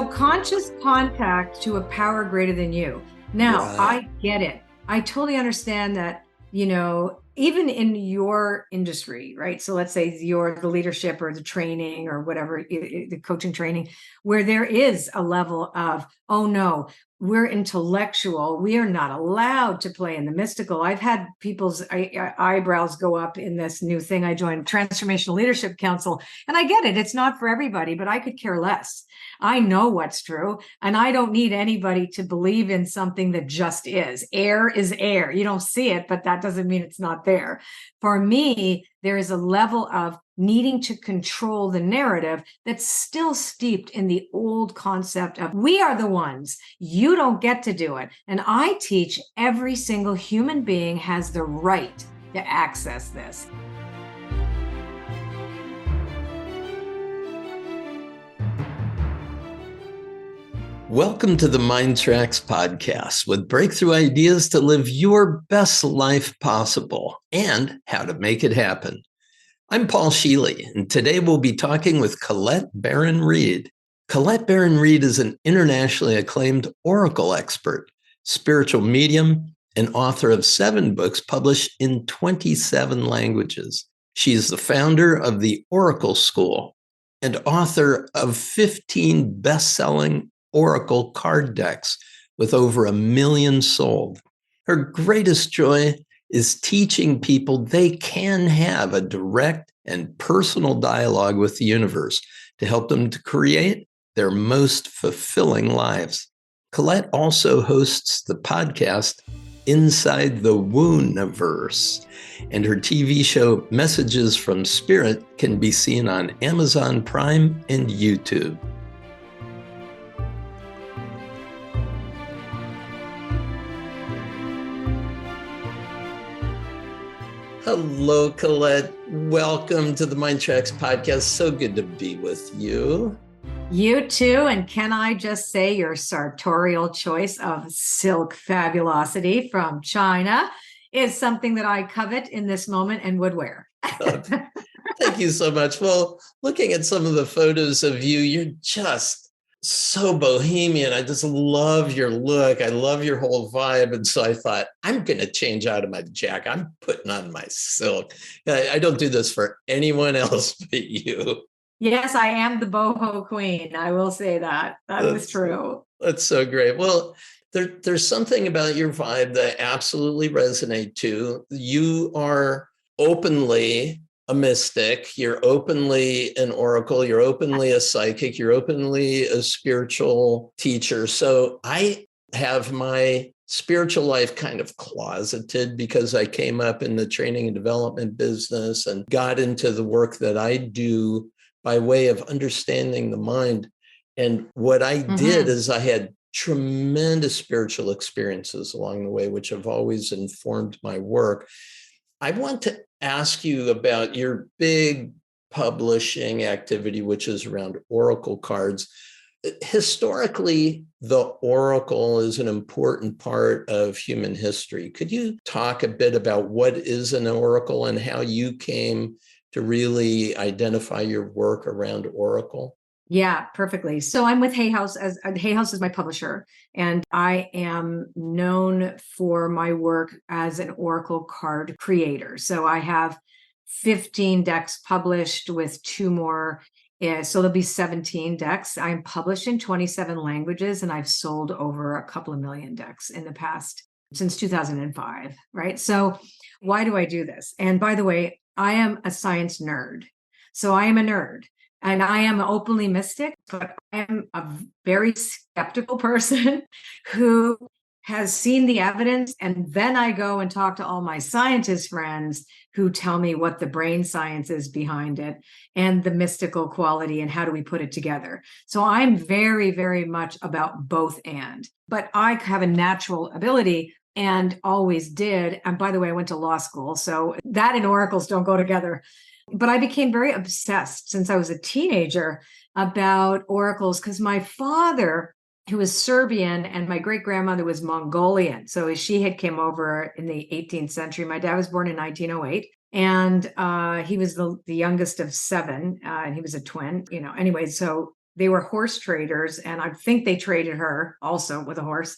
So conscious contact to a power greater than you. Now, Right. I get it. I totally understand that, even in your industry, right? So let's say you're the leadership or the training or whatever, the coaching training, where there is a level of, oh no, we're intellectual. We are not allowed to play in the mystical. I've had people's eyebrows go up in this new thing I joined, Transformational Leadership Council. And I get it. It's not for everybody, but I could care less. I know what's true, and I don't need anybody to believe in something that just is. Air is air. You don't see it, but that doesn't mean it's not there. For me, there is a level of needing to control the narrative that's still steeped in the old concept of we are the ones, you don't get to do it. And I teach every single human being has the right to access this. Welcome to the MINDTRX podcast with breakthrough ideas to live your best life possible and how to make it happen. I'm Paul Scheele, and today we'll be talking with Colette Baron-Reid. Colette Baron-Reid is an internationally acclaimed oracle expert, spiritual medium, and author of 7 books published in 27 languages. She is the founder of the Oracle School and author of 15 best-selling oracle card decks with over 1 million sold. Her greatest joy is teaching people they can have a direct and personal dialogue with the universe to help them to create their most fulfilling lives. Colette also hosts the podcast Inside the Wooniverse, and her TV show Messages from Spirit can be seen on Amazon Prime and YouTube. Hello, Colette. Welcome to the MINDTRX podcast. So good to be with you. You too. And can I just say your sartorial choice of silk fabulosity from China is something that I covet in this moment and would wear. Thank you so much. Well, looking at some of the photos of you, you're just so bohemian. I just love your look. I love your whole vibe. And so I thought, I'm going to change out of my jacket. I'm putting on my silk. I don't do this for anyone else but you. Yes, I am the boho queen. I will say that. That is true. That's so great. Well, there's something about your vibe that absolutely resonate too. You are openly a mystic, you're openly an oracle, you're openly a psychic, you're openly a spiritual teacher. So I have my spiritual life kind of closeted because I came up in the training and development business and got into the work that I do by way of understanding the mind. And what I did is I had tremendous spiritual experiences along the way, which have always informed my work. I want to ask you about your big publishing activity, which is around oracle cards. Historically, the oracle is an important part of human history. Could you talk a bit about what is an oracle and how you came to really identify your work around oracle? Yeah, perfectly. So I'm with Hay House Hay House is my publisher, and I am known for my work as an oracle card creator. So I have 15 decks published with 2 more. So there'll be 17 decks. I'm published in 27 languages, and I've sold over a couple of million decks in the past since 2005, right? So why do I do this? And by the way, I am a science nerd. So I am a nerd. And I am openly mystic, but I am a very skeptical person who has seen the evidence. And then I go and talk to all my scientist friends who tell me what the brain science is behind it and the mystical quality and how do we put it together. So I'm very, very much about both and. But I have a natural ability and always did. And by the way, I went to law school. So that and oracles don't go together. But I became very obsessed since I was a teenager about oracles because my father, who was Serbian, and my great-grandmother was Mongolian. So she had came over in the 18th century. My dad was born in 1908, and he was the youngest of 7, and he was a twin. Anyway, so They were horse traders, and I think they traded her also with a horse.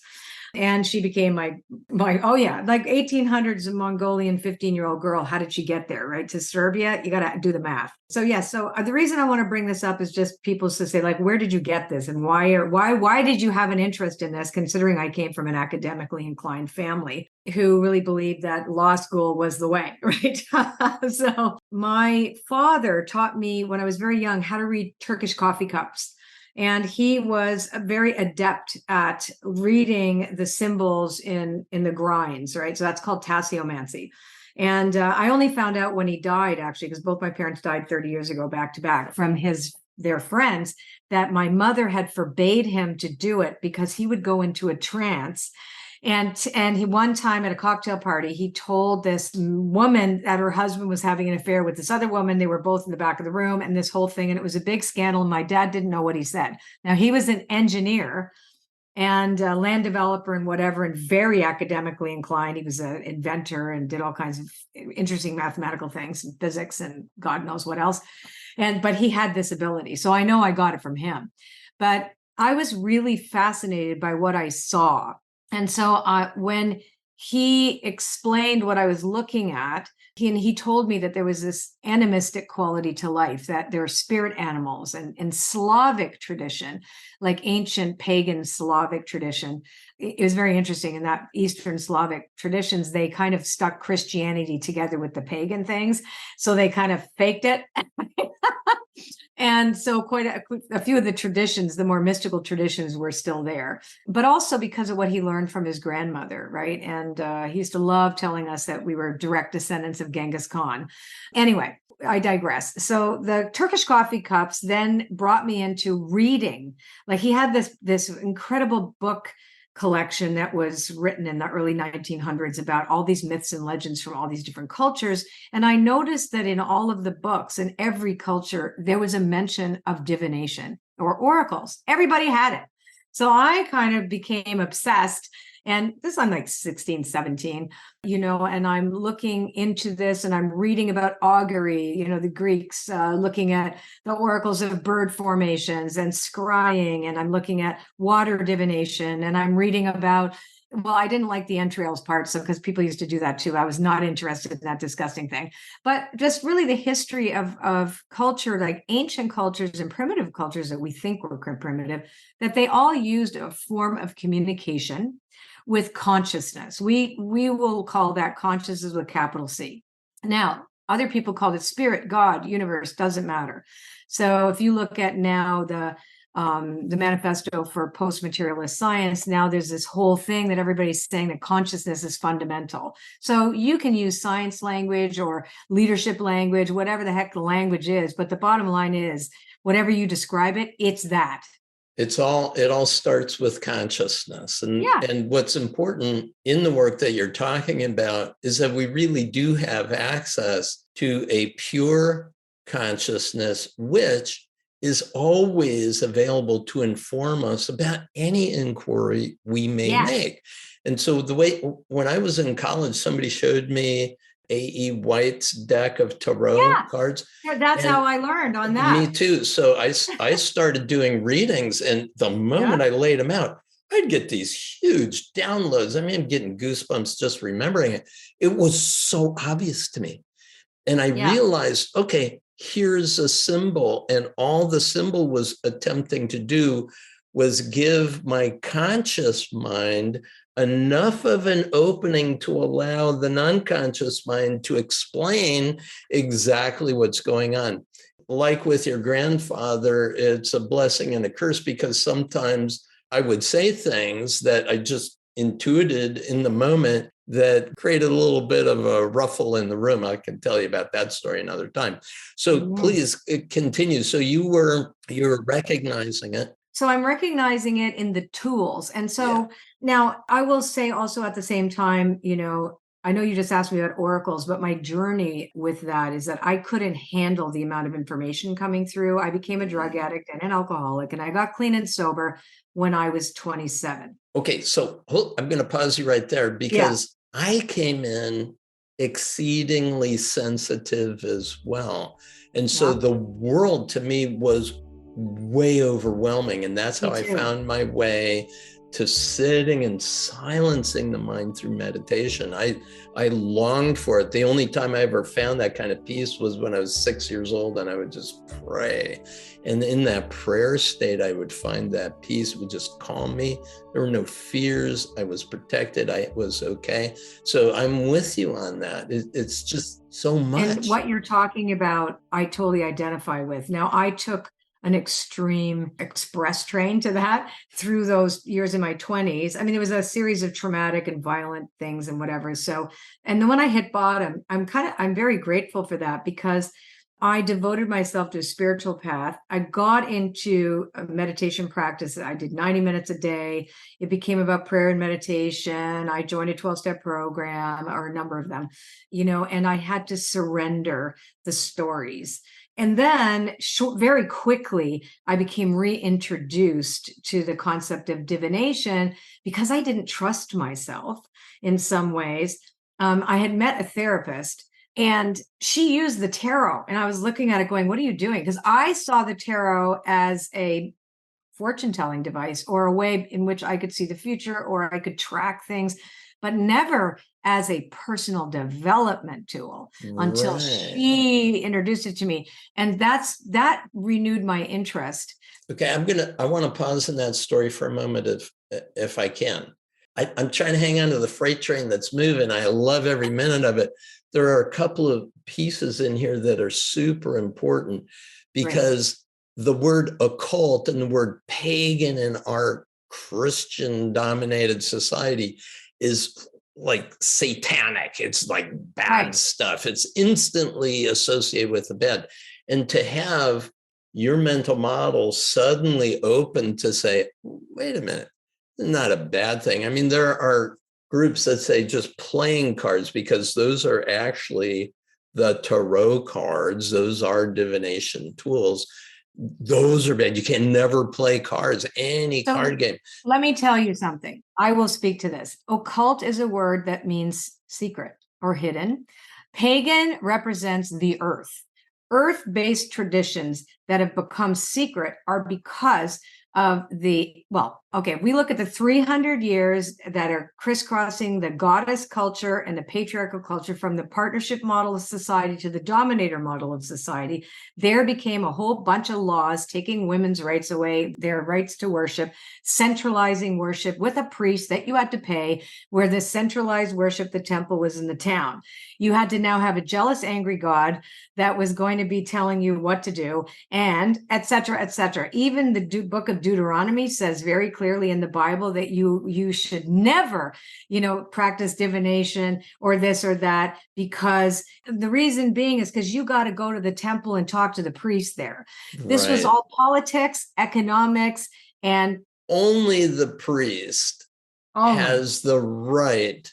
And she became my oh yeah, like 1800s Mongolian 15-year-old girl. How did she get there, right? To Serbia? You got to do the math. So yeah, so the reason I want to bring this up is just people to say, like, where did you get this, and why did you have an interest in this, considering I came from an academically inclined family who really believed that law school was the way, right? So my father taught me when I was very young how to read Turkish coffee cups. And he was very adept at reading the symbols in the grinds, right? So that's called tasseomancy. And I only found out when he died, actually, because both my parents died 30 years ago, back to back, from their friends, that my mother had forbade him to do it because he would go into a trance. And he, one time at a cocktail party, he told this woman that her husband was having an affair with this other woman. They were both in the back of the room, and this whole thing, and it was a big scandal. And my dad didn't know what he said. Now, he was an engineer and a land developer and whatever, and very academically inclined. He was an inventor and did all kinds of interesting mathematical things and physics and God knows what else. But he had this ability. So I know I got it from him. But I was really fascinated by what I saw. And so when he explained what I was looking at, he told me that there was this animistic quality to life, that there are spirit animals, and in Slavic tradition, like ancient pagan Slavic tradition. It was very interesting in that Eastern Slavic traditions, they kind of stuck Christianity together with the pagan things. So they kind of faked it. And so quite a few of the traditions, the more mystical traditions, were still there, but also because of what he learned from his grandmother, right? And he used to love telling us that we were direct descendants of Genghis Khan. Anyway, I digress. So the Turkish coffee cups then brought me into reading. Like, he had this incredible book collection that was written in the early 1900s about all these myths and legends from all these different cultures. And I noticed that in all of the books, in every culture, there was a mention of divination or oracles. Everybody had it. So I kind of became obsessed. And this, I'm like 16, 17, and I'm looking into this, and I'm reading about augury, the Greeks looking at the oracles of bird formations and scrying, and I'm looking at water divination, and I'm reading about, well, I didn't like the entrails part, so because people used to do that too. I was not interested in that disgusting thing. But just really the history of culture, like ancient cultures and primitive cultures that we think were primitive, that they all used a form of communication with consciousness. We will call that consciousness with capital C. Now, other people call it spirit, God, universe, doesn't matter. So if you look at now the manifesto for post-materialist science, now there's this whole thing that everybody's saying that consciousness is fundamental. So you can use science language or leadership language, whatever the heck the language is, but the bottom line is, whatever you describe it, it's that. It all starts with consciousness. And what's important in the work that you're talking about is that we really do have access to a pure consciousness, which is always available to inform us about any inquiry we may make. And so when I was in college, somebody showed me A.E. White's deck of tarot cards. That's how I learned on that. Me too. So I started doing readings, and the moment I laid them out, I'd get these huge downloads. I mean, I'm getting goosebumps just remembering it. It was so obvious to me. And I realized, okay, here's a symbol. And all the symbol was attempting to do was give my conscious mind enough of an opening to allow the non-conscious mind to explain exactly what's going on. Like with your grandfather, it's a blessing and a curse, because sometimes I would say things that I just intuited in the moment that created a little bit of a ruffle in the room. I can tell you about that story another time. So please continue. So you're recognizing it. So I'm recognizing it in the tools. And so now I will say also at the same time, I know you just asked me about oracles, but my journey with that is that I couldn't handle the amount of information coming through. I became a drug addict and an alcoholic, and I got clean and sober when I was 27. Okay, so I'm going to pause you right there, because I came in exceedingly sensitive as well. And so the world to me was way overwhelming. And that's how I found my way to sitting and silencing the mind through meditation. I longed for it. The only time I ever found that kind of peace was when I was 6 years old, and I would just pray. And in that prayer state, I would find that peace. It would just calm me. There were no fears. I was protected. I was okay. So I'm with you on that. It's just so much. And what you're talking about, I totally identify with. Now, I took an extreme express train to that through those years in my 20s. I mean, it was a series of traumatic and violent things and whatever. So, and then when I hit bottom, I'm very grateful for that, because I devoted myself to a spiritual path. I got into a meditation practice. I did 90 minutes a day. It became about prayer and meditation. I joined a 12-step program, or a number of them, and I had to surrender the stories. And then very quickly, I became reintroduced to the concept of divination because I didn't trust myself in some ways. I had met a therapist, and she used the tarot, and I was looking at it going, what are you doing? Because I saw the tarot as a fortune-telling device, or a way in which I could see the future, or I could track things, but never as a personal development tool until she introduced it to me. And that renewed my interest. Okay, I want to pause in that story for a moment if I can. I'm trying to hang on to the freight train that's moving. I love every minute of it. There are a couple of pieces in here that are super important, because the word occult and the word pagan in our Christian dominated society is like satanic. It's like bad stuff. It's instantly associated with the bad. And to have your mental model suddenly open to say, wait a minute, it's not a bad thing. I mean, there are groups that say just playing cards, because those are actually the tarot cards. Those are divination tools. Those are bad. You can never play cards, any card game. Let me tell you something. I will speak to this. Occult is a word that means secret or hidden. Pagan represents the earth. Earth-based traditions that have become secret are because of we look at the 300 years that are crisscrossing the goddess culture and the patriarchal culture, from the partnership model of society to the dominator model of society. There became a whole bunch of laws taking women's rights away, their rights to worship, centralizing worship with a priest that you had to pay, where the centralized worship, the temple, was in the town. You had to now have a jealous, angry God that was going to be telling you what to do, and et cetera, et cetera. Even the book of Deuteronomy says very clearly in the Bible that you should never, practice divination or this or that, because the reason being is because you got to go to the temple and talk to the priest there. This was all politics, economics, and only the priest has the right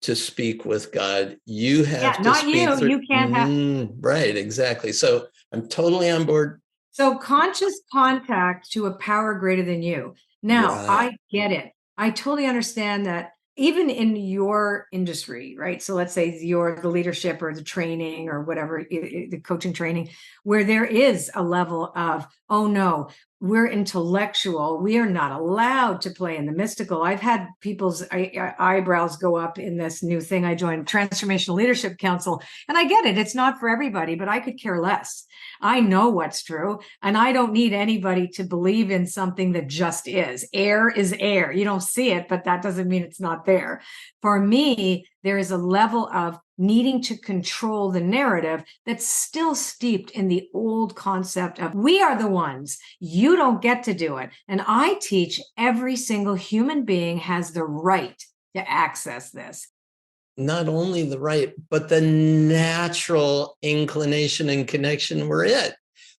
to speak with God. You have to speak through. You can't have. Right, exactly. So I'm totally on board. So conscious contact to a power greater than you. Now, I get it. I totally understand that, even in your industry, right? So let's say you're the leadership or the training or whatever, the coaching training, where there is a level of, oh no, we're intellectual. We are not allowed to play in the mystical. I've had people's eyebrows go up in this new thing I joined, Transformational Leadership Council. And I get it. It's not for everybody, but I could care less. I know what's true. And I don't need anybody to believe in something that just is. Air is air. You don't see it, but that doesn't mean it's not there. For me, there is a level of needing to control the narrative that's still steeped in the old concept of we are the ones, you don't get to do it. And I teach every single human being has the right to access this. Not only the right, but the natural inclination and connection we're in.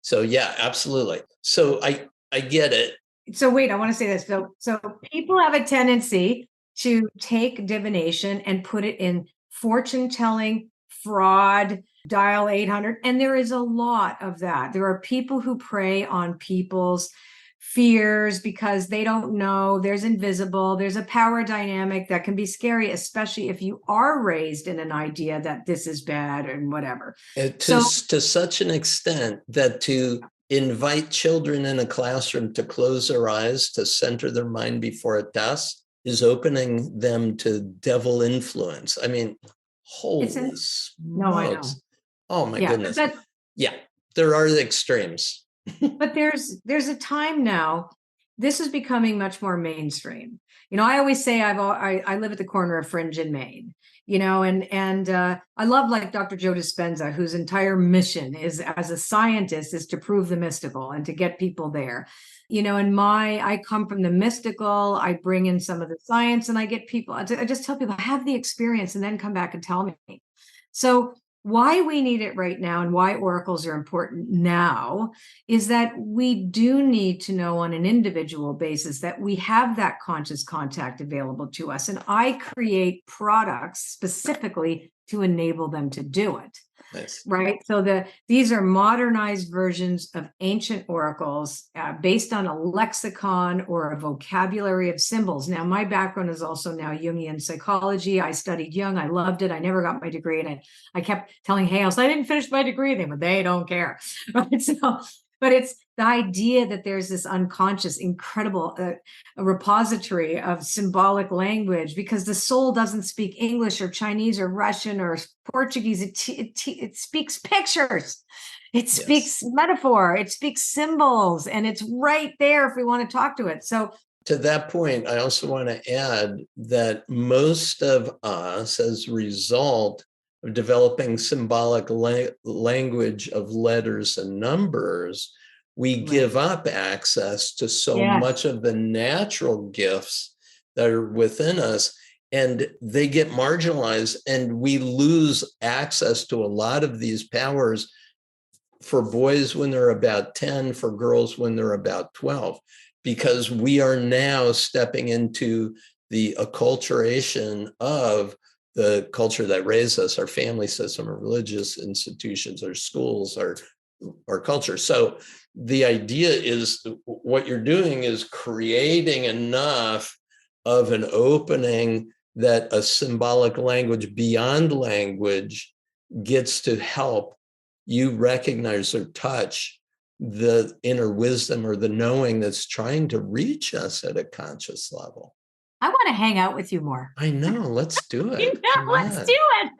So yeah, absolutely. So I get it. So wait, I want to say this. So people have a tendency to take divination and put it in fortune telling, fraud, dial 800. And there is a lot of that. There are people who prey on people's fears because they don't know. There's invisible. There's a power dynamic that can be scary, especially if you are raised in an idea that this is bad and whatever. To such an extent that to invite children in a classroom to close their eyes, to center their mind before a test, is opening them to devil influence. I mean, holy no, I know. smokes. Oh my Yeah, goodness. Yeah, there are the extremes. but there's a time now. This is becoming much more mainstream. I always say I live at the corner of Fringe and Main. And I love like Dr. Joe Dispenza, whose entire mission is as a scientist is to prove the mystical and to get people there. And I come from the mystical. I bring in some of the science, and I get people. I just tell people have the experience, and then come back and tell me. So why we need it right now and why oracles are important now is that we do need to know on an individual basis that we have that conscious contact available to us. And I create products specifically to enable them to do it. Nice. Right. So these are modernized versions of ancient oracles based on a lexicon or a vocabulary of symbols. Now, my background is also now Jungian psychology. I studied Jung. I loved it. I never got my degree. And I kept telling Hay House, I didn't finish my degree. They don't care. Right. But it's the idea that there's this unconscious, incredible repository of symbolic language, because the soul doesn't speak English or Chinese or Russian or Portuguese. It speaks pictures. It speaks metaphor. It speaks symbols. And it's right there if we want to talk to it. So to that point, I also want to add that most of us, as a result of developing symbolic language of letters and numbers, we give up access to so much of the natural gifts that are within us, and they get marginalized, and we lose access to a lot of these powers for boys when they're about 10, for girls when they're about 12, because we are now stepping into the acculturation of the culture that raised us, our family system, our religious institutions, our schools, our culture. So the idea is what you're doing is creating enough of an opening that a symbolic language beyond language gets to help you recognize or touch the inner wisdom or the knowing that's trying to reach us at a conscious level. I want to hang out with you more. I know. Let's do it. Let's do it.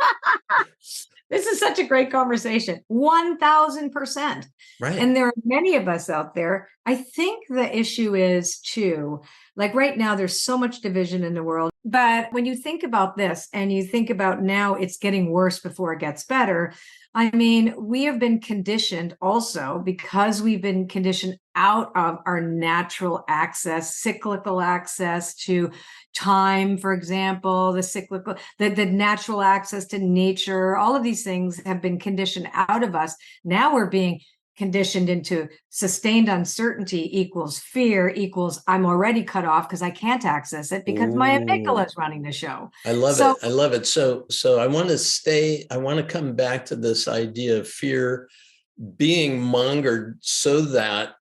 This is such a great conversation. 1000%. Right. And there are many of us out there. I think the issue is too, like right now, there's so much division in the world. But when you think about this and you think about now it's getting worse before it gets better, I mean, we have been conditioned also because we've been conditioned out of our natural access, cyclical access to time, for example, the natural access to nature. All of these things have been conditioned out of us. Now we're being conditioned into sustained uncertainty equals fear equals I'm already cut off because I can't access it because my amygdala is running the show. I love it. I love it. So I want to come back to this idea of fear being mongered so that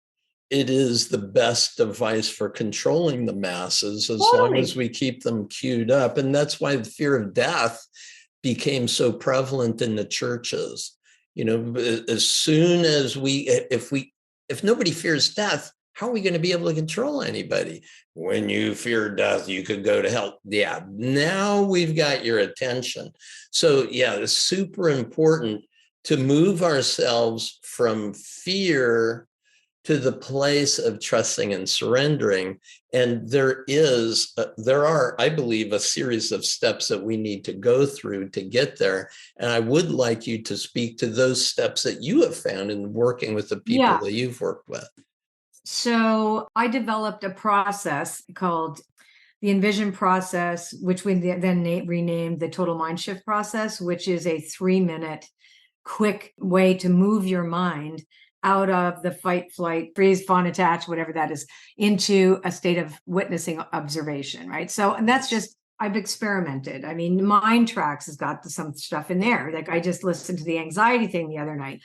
it is the best device for controlling the masses as long as we keep them queued up. And that's why the fear of death became so prevalent in the churches. As soon as if nobody fears death, how are we going to be able to control anybody? When you fear death, you could go to hell. Yeah, now we've got your attention. So yeah, it's super important to move ourselves from fear to the place of trusting and surrendering. And there are, I believe, a series of steps that we need to go through to get there. And I would like you to speak to those steps that you have found in working with the people that you've worked with. So I developed a process called the Envision process, which we then renamed the Total Mind Shift process, which is a 3-minute quick way to move your mind out of the fight, flight, freeze, fawn, attach, whatever that is, into a state of witnessing observation, right? So, and that's just, I've experimented. I mean, MINDTRX has got some stuff in there. Like I just listened to the anxiety thing the other night.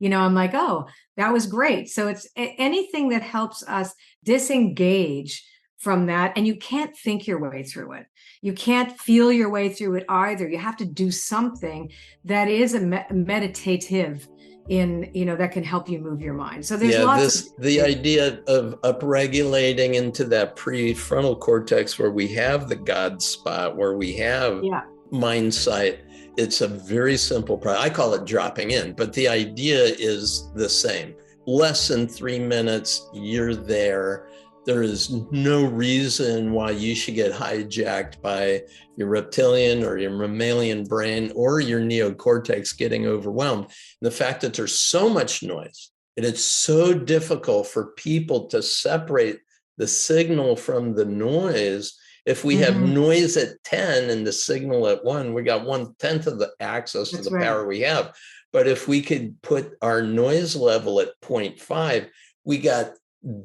I'm like, oh, that was great. So it's anything that helps us disengage from that. And you can't think your way through it. You can't feel your way through it either. You have to do something that is a meditative in, that can help you move your mind. So there's the idea of upregulating into that prefrontal cortex where we have the God spot, where we have mind sight. It's a very simple process. I call it dropping in, but the idea is the same. Less than 3 minutes, you're there. There is no reason why you should get hijacked by your reptilian or your mammalian brain or your neocortex getting overwhelmed. And the fact that there's so much noise, and it's so difficult for people to separate the signal from the noise. If we have noise at 10 and the signal at 1, we got 1/10 of the access to the power we have. But if we could put our noise level at 0.5, we got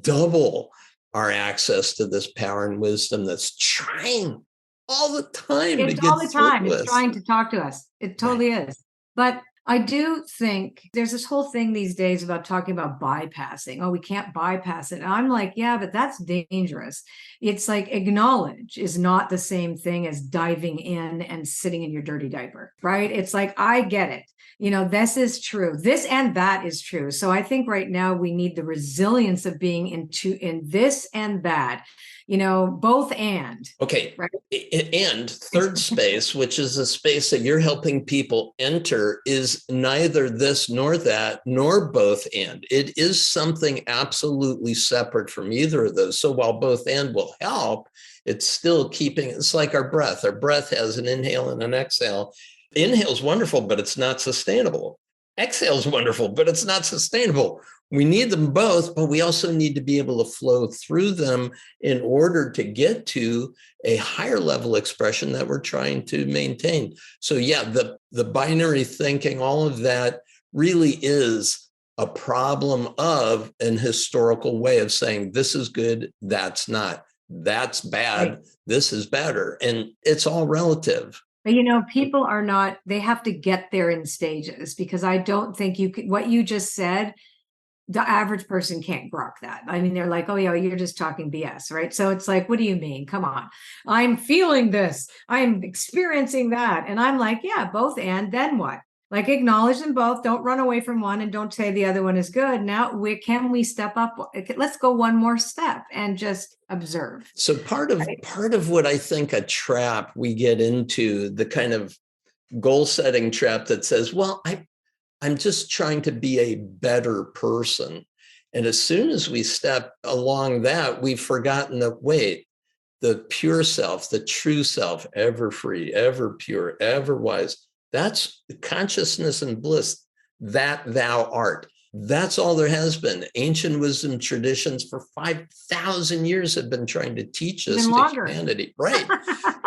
double our access to this power and wisdom that's trying all the time to get all the time. through it's trying to talk to us. It totally is. But I do think there's this whole thing these days about talking about bypassing. Oh, we can't bypass it. And I'm like, yeah, but that's dangerous. It's like acknowledge is not the same thing as diving in and sitting in your dirty diaper, right? It's like, I get it. This is true. This and that is true. So I think right now we need the resilience of being in this and that, both and. Okay. Right? And third space, which is a space that you're helping people enter, is neither this nor that, nor both and. It is something absolutely separate from either of those. So while both and will help, it's still it's like our breath. Our breath has an inhale and an exhale. Inhale is wonderful, but it's not sustainable. Exhale is wonderful, but it's not sustainable. We need them both, but we also need to be able to flow through them in order to get to a higher level expression that we're trying to maintain. So yeah, the binary thinking, all of that really is a problem of an historical way of saying this is good, that's not, that's bad, right. This is better. And it's all relative. But people are not, they have to get there in stages, because I don't think what you just said, the average person can't grok that. I mean, they're like, oh yeah, you're just talking BS, right? So it's like, what do you mean? Come on. I'm feeling this. I'm experiencing that. And I'm like, yeah, both and then what? Like, acknowledge them both. Don't run away from one and don't say the other one is good. Now, can we step up? Let's go one more step and just observe. So part of what I think a trap we get into, the kind of goal setting trap that says, well, I'm just trying to be a better person. And as soon as we step along that, we've forgotten that, wait, the pure self, the true self, ever free, ever pure, ever wise, that's consciousness and bliss, that thou art. That's all there has been. Ancient wisdom traditions for 5,000 years have been trying to teach us to humanity. Right.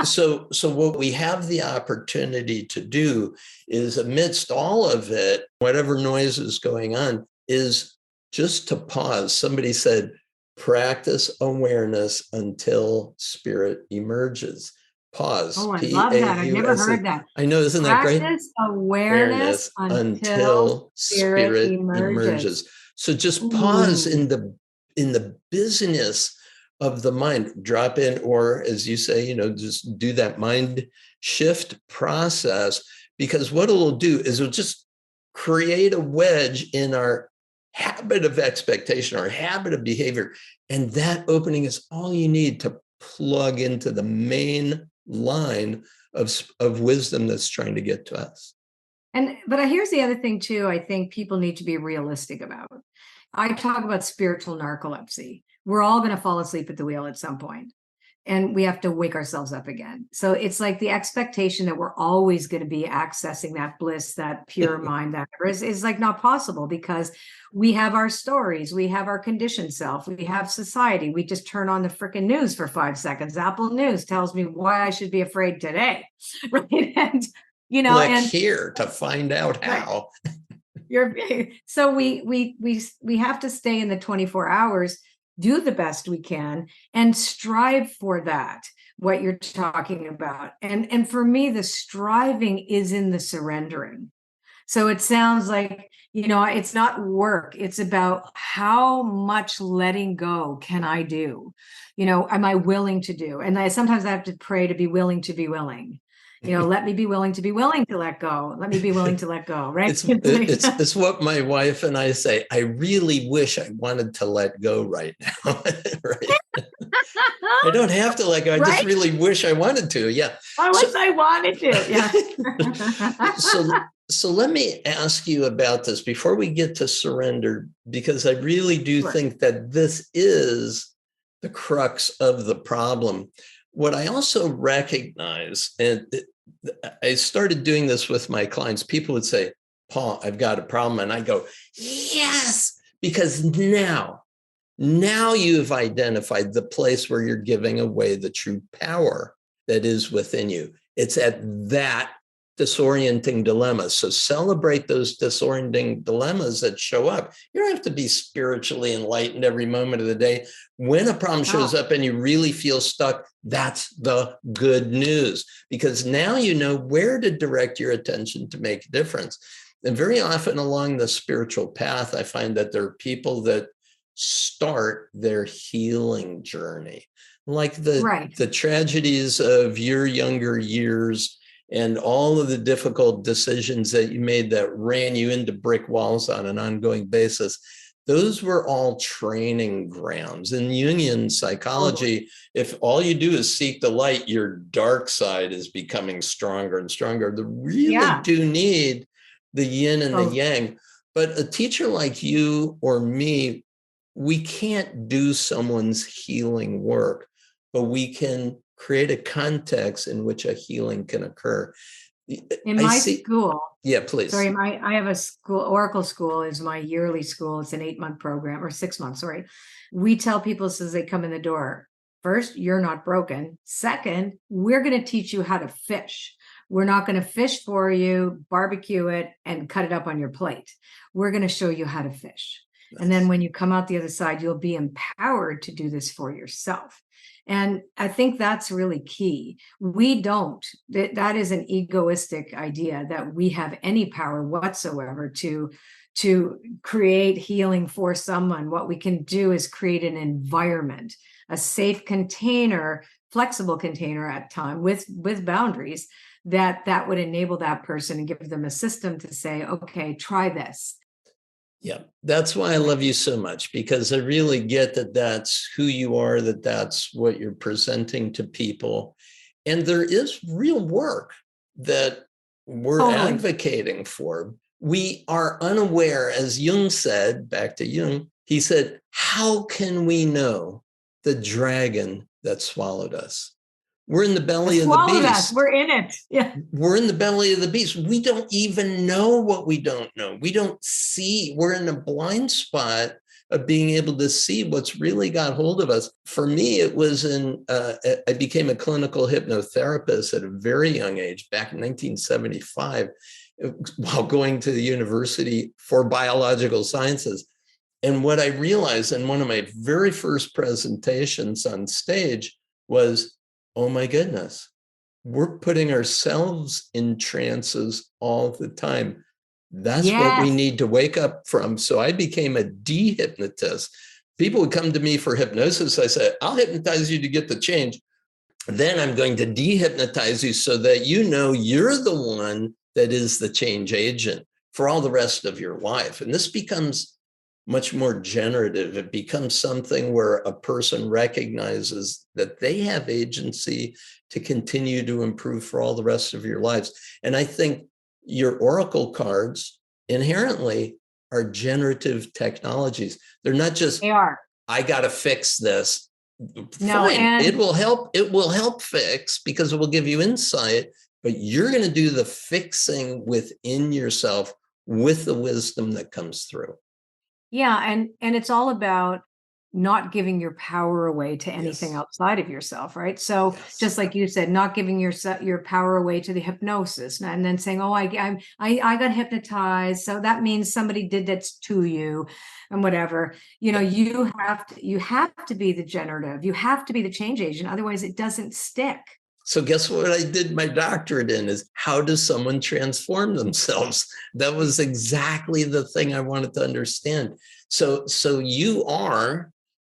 So what we have the opportunity to do is, amidst all of it, whatever noise is going on, is just to pause. Somebody said, practice awareness until spirit emerges. Pause. Oh, I love that. I've never heard that. I know, isn't that great? Practice awareness until spirit emerges. So just pause in the business of the mind, drop in, or as you say, just do that mind shift process, because what it'll do is it'll just create a wedge in our habit of expectation, our habit of behavior. And that opening is all you need to plug into the line of wisdom that's trying to get to us. But here's the other thing too, I think people need to be realistic about. I talk about spiritual narcolepsy. We're all going to fall asleep at the wheel at some point, and we have to wake ourselves up again. So it's like the expectation that we're always going to be accessing that bliss, that pure mind, that is like not possible, because we have our stories, we have our conditioned self, we have society. We just turn on the freaking news for 5 seconds. Apple News tells me why I should be afraid today, right? And click here to find out how. So we have to stay in the 24 hours, do the best we can, and strive for that, what you're talking about. And for me, the striving is in the surrendering. So it sounds like, it's not work. It's about how much letting go can I do? Am I willing to do? And sometimes I have to pray to be willing to be willing. Let me be willing to let go. Let me be willing to let go, right? It's what my wife and I say. I really wish I wanted to let go right now. Right? I don't have to let go. I just really wish I wanted to. Yeah. I wish I wanted to. Yeah. So let me ask you about this before we get to surrender, because I really do think that this is the crux of the problem. What I also recognize, and I started doing this with my clients, people would say, Paul, I've got a problem. And I go, yes, because now you've identified the place where you're giving away the true power that is within you. It's at that disorienting dilemma. So celebrate those disorienting dilemmas that show up. You don't have to be spiritually enlightened every moment of the day. When a problem shows up and you really feel stuck, that's the good news, because now you know where to direct your attention to make a difference. And very often along the spiritual path, I find that there are people that start their healing journey, like the tragedies of your younger years and all of the difficult decisions that you made that ran you into brick walls on an ongoing basis. Those were all training grounds. In Jungian psychology, if all you do is seek the light, your dark side is becoming stronger and stronger. They really do need the yin and the yang. But a teacher like you or me, we can't do someone's healing work, but we can create a context in which a healing can occur. In my school. Yeah, please. Sorry, I have a school, Oracle School is my yearly school. It's an 8-month program, or 6 months, sorry. We tell people as they come in the door, first, you're not broken. Second, we're going to teach you how to fish. We're not going to fish for you, barbecue it, and cut it up on your plate. We're going to show you how to fish. Nice. And then when you come out the other side, you'll be empowered to do this for yourself. And I think that's really key. We don't, that is an egoistic idea that we have any power whatsoever to create healing for someone. What we can do is create an environment, a safe container, flexible container at time with boundaries that would enable that person and give them a system to say, okay, try this. Yeah, that's why I love you so much, because I really get that that's who you are, that that's what you're presenting to people. And there is real work that we're advocating for. We are unaware, as Jung said, back to Jung, he said, how can we know the dragon that swallowed us? We're in the belly of the beast. We're in it. Yeah. We're in the belly of the beast. We don't even know what we don't know. We don't see. We're in a blind spot of being able to see what's really got hold of us. For me, it was I became a clinical hypnotherapist at a very young age, back in 1975, while going to the University for Biological Sciences. And what I realized in one of my very first presentations on stage was, oh my goodness, we're putting ourselves in trances all the time. That's what we need to wake up from. So I became a de-hypnotist. People would come to me for hypnosis. I said, I'll hypnotize you to get the change. Then I'm going to de-hypnotize you so that you know you're the one that is the change agent for all the rest of your life. And this becomes much more generative. It becomes something where a person recognizes that they have agency to continue to improve for all the rest of your lives. And I think your oracle cards inherently are generative technologies. They're not just, I got to fix this. No, fine, it will help fix because it will give you insight, but you're going to do the fixing within yourself with the wisdom that comes through. Yeah, and it's all about not giving your power away to anything outside of yourself, right? So just like you said, not giving your power away to the hypnosis, and then saying, "Oh, I got hypnotized, so that means somebody did that to you," and whatever. You know, you have to be the generative. You have to be the change agent. Otherwise, it doesn't stick. So guess what I did my doctorate in is how does someone transform themselves? That was exactly the thing I wanted to understand. So you are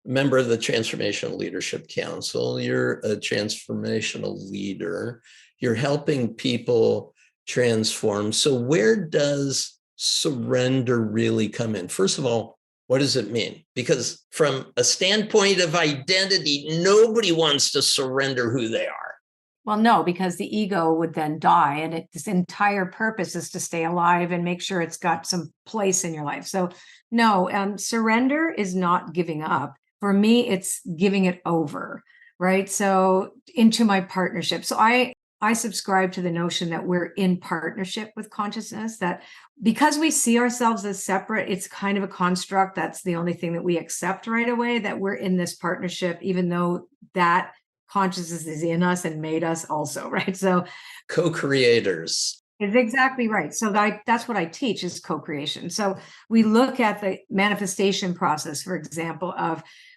a member of the Transformational Leadership Council. You're a transformational leader. you're helping people transform. So where does surrender really come in? First of all, what does it mean? Because from a standpoint of identity, nobody wants to surrender who they are. Well, no, because the ego would then die, and its entire purpose is to stay alive and make sure it's got some place in your life. So no, surrender is not giving up. For me, it's giving it over, right? So into my partnership. So I subscribe to the notion that we're in partnership with consciousness, that because we see ourselves as separate, it's kind of a construct. That's the only thing that we accept right away, that we're in this partnership, even though that consciousness is in us and made us also, right? So Co-creators. it's exactly right. So that's what I teach, is co-creation. So we look at the manifestation process, for example,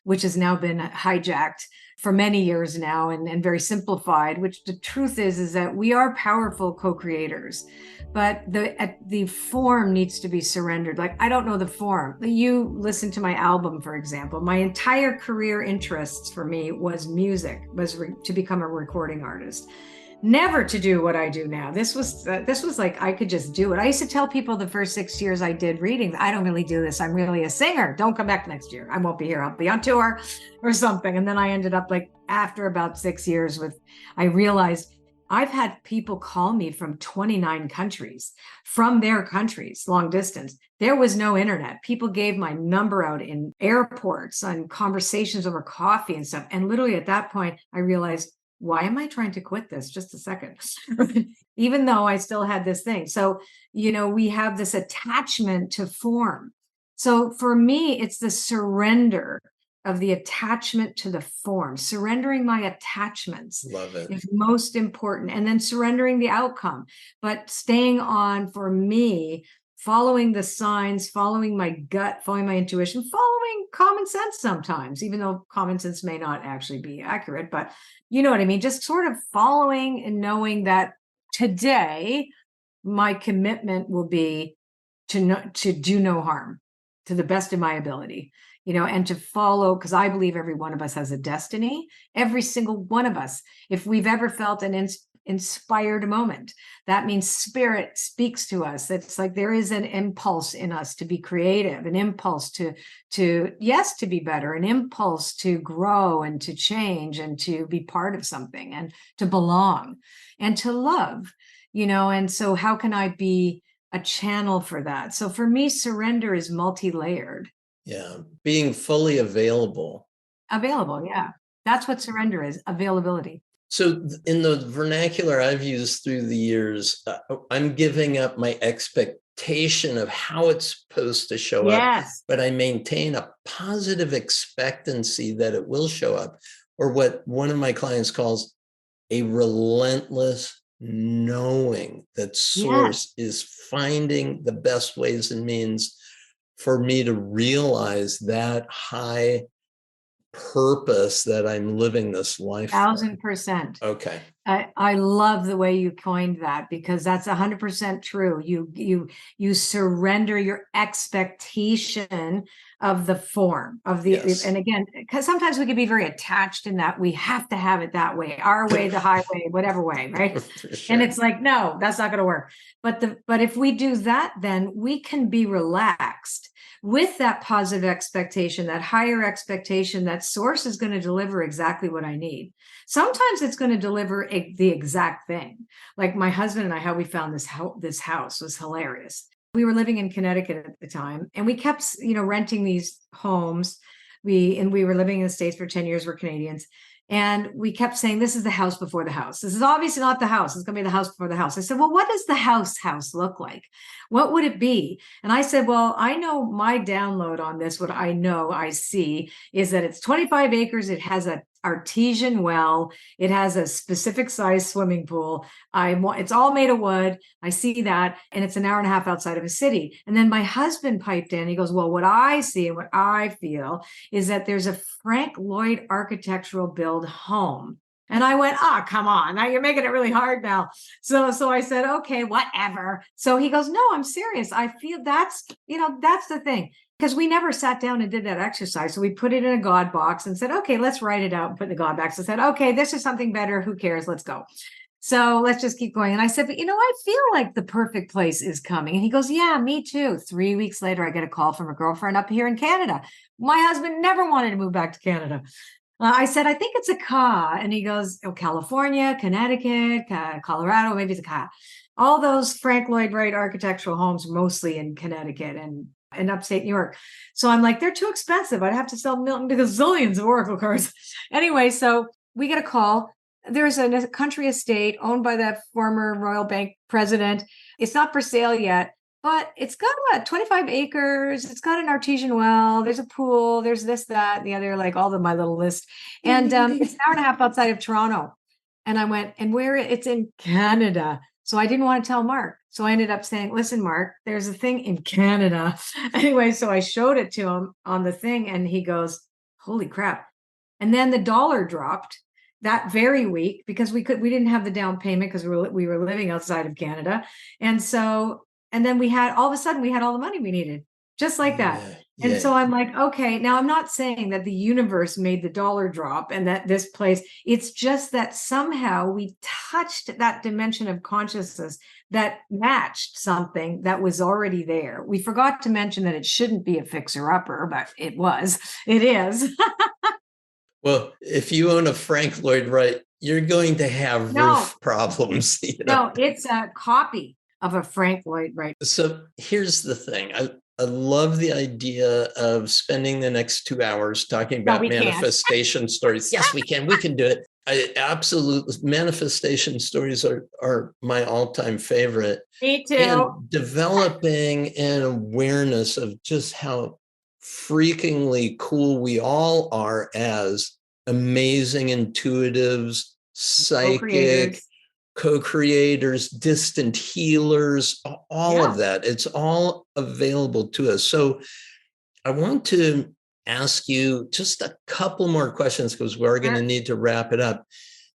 which has now been hijacked for many years now and very simplified, which the truth is that we are powerful co-creators, but the form needs to be surrendered. Like, I don't know the form. You listen to my album, for example. My entire career interests for me was music, to become a recording artist. Never to do what I do now. This was like, I could just do it. I used to tell people the first 6 years I did readings, I don't really do this. I'm really a singer. Don't come back next year. I won't be here. I'll be on tour or something. And then I ended up, like, after about 6 years I realized I've had people call me from 29 countries, from their countries, long distance. There was no internet. People gave my number out in airports on conversations over coffee and stuff. And literally at that point, I realized, why am I trying to quit this? Just a second. Even though I still had this thing. So, we have this attachment to form. So for me, it's the surrender of the attachment to the form. Surrendering my attachments Love it. is most important. And then surrendering the outcome. But staying on, for me, following the signs, following my gut, following my intuition, following common sense sometimes, even though common sense may not actually be accurate, but you know what I mean? Just sort of following and knowing that today, my commitment will be to do no harm, to the best of my ability, and to follow, because I believe every one of us has a destiny, every single one of us. If we've ever felt an inspired moment, that means spirit speaks to us. It's like there is an impulse in us to be creative, an impulse to be better, an impulse to grow and to change and to be part of something and to belong and to love, and so how can I be a channel for that? So for me, surrender is multi-layered. Yeah, being fully available. Yeah. That's what surrender is, availability. So in the vernacular I've used through the years, I'm giving up my expectation of how it's supposed to show up, but I maintain a positive expectancy that it will show up, or what one of my clients calls a relentless knowing that source is finding the best ways and means for me to realize that high purpose that I'm living this life. 1,000%. Okay. I love the way you coined that, because that's 100% true. You surrender your expectation of the form of the, and again, because sometimes we can be very attached in that we have to have it that way, our way, the highway, whatever way, right? Sure. And it's like, no, that's not going to work. But if we do that, then we can be relaxed with that positive expectation, that higher expectation, that source is going to deliver exactly what I need. Sometimes it's going to deliver the exact thing. Like my husband and I, how we found this house was hilarious. We were living in Connecticut at the time, and we kept, renting these homes. We were living in the States for 10 years. We're Canadians. And we kept saying, this is the house before the house. This is obviously not the house. It's going to be the house before the house. I said, well, what does the house look like? What would it be? And I said, well, I know my download on this, what I know I see is that it's 25 acres. It has an artesian well. It has a specific size swimming pool. It's all made of wood. I see that. And it's an hour and a half outside of a city. And then my husband piped in. He goes, well, what I see and what I feel is that there's a Frank Lloyd architectural build home. And I went, come on. Now you're making it really hard now. So I said, okay, whatever. So he goes, no, I'm serious. I feel that's the thing. Because we never sat down and did that exercise. So we put it in a God box and said, okay, let's write it out and put in the God box and said, okay, this is something better. Who cares? Let's go. So let's just keep going. And I said, but I feel like the perfect place is coming. And he goes, yeah, me too. 3 weeks later, I get a call from a girlfriend up here in Canada. My husband never wanted to move back to Canada. I said, I think it's a ka. And he goes, oh, California, Connecticut, Colorado, maybe it's a ka. All those Frank Lloyd Wright architectural homes, mostly in Connecticut and in upstate New York. So I'm like, they're too expensive. I'd have to sell Milton to gazillions of Oracle cards. Anyway, so we get a call. There's a country estate owned by that former Royal Bank president. It's not for sale yet, but it's got 25 acres. It's got an artesian well. There's a pool. There's this, that, and the other, like all of my little list. And it's an hour and a half outside of Toronto. And I went, and where it's in Canada. So I didn't want to tell Mark. So I ended up saying, listen, Mark, there's a thing in Canada. Anyway, so I showed it to him on the thing and he goes, holy crap. And then the dollar dropped that very week because we didn't have the down payment because we were living outside of Canada. And then we had all the money we needed, just like that. And so I'm like, okay, now I'm not saying that the universe made the dollar drop and that this place, it's just that somehow we touched that dimension of consciousness that matched something that was already there. We forgot to mention that it shouldn't be a fixer-upper, but it is. Well, if you own a Frank Lloyd Wright, you're going to have roof problems. No, it's a copy of a Frank Lloyd Wright. So here's the thing. I love the idea of spending the next 2 hours talking about manifestation stories. Yes, we can. We can do it. Manifestation stories are my all-time favorite. Me too. And developing an awareness of just how freakingly cool we all are as amazing intuitives, psychic, co-creators, distant healers, all of that. It's all available to us. So I want to ask you just a couple more questions because we're going to need to wrap it up.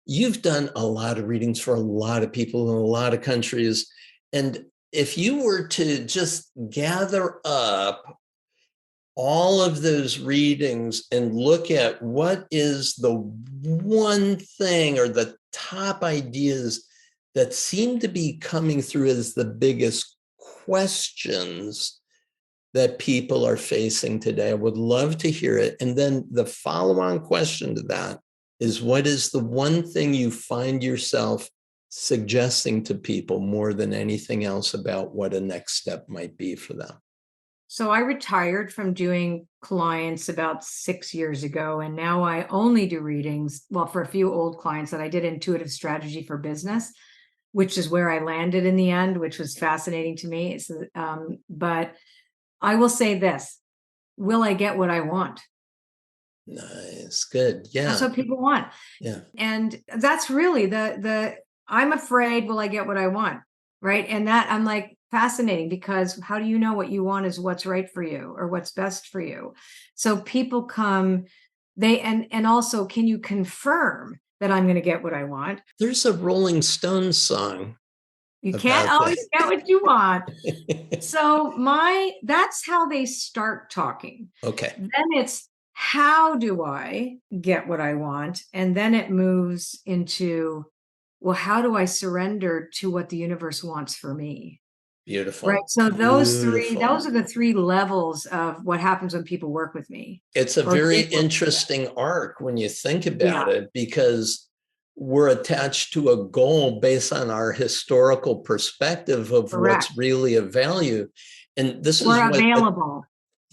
You've done a lot of readings for a lot of people in a lot of countries. And if you were to just gather up all of those readings and look at what is the one thing or the top ideas that seem to be coming through as the biggest questions that people are facing today, I would love to hear it. And then the follow-on question to that is, what is the one thing you find yourself suggesting to people more than anything else about what a next step might be for them? So I retired from doing clients about 6 years ago, and now I only do readings, well, for a few old clients that I did intuitive strategy for business, which is where I landed in the end, which was fascinating to me. But I will say this, will I get what I want? Nice, good, yeah. That's what people want. Yeah. And that's really I'm afraid, will I get what I want? Right. And that I'm like, fascinating, because how do you know what you want is what's right for you or what's best for you? So people come, and also, can you confirm that I'm going to get what I want? There's a Rolling Stones song. You can't always get what you want. So that's how they start talking. Okay. Then it's, how do I get what I want? And then it moves into, well, how do I surrender to what the universe wants for me? Beautiful. Right. So those are the three levels of what happens when people work with me. It's a very interesting arc when you think about it, because we're attached to a goal based on our historical perspective of what's really of value. And this is available.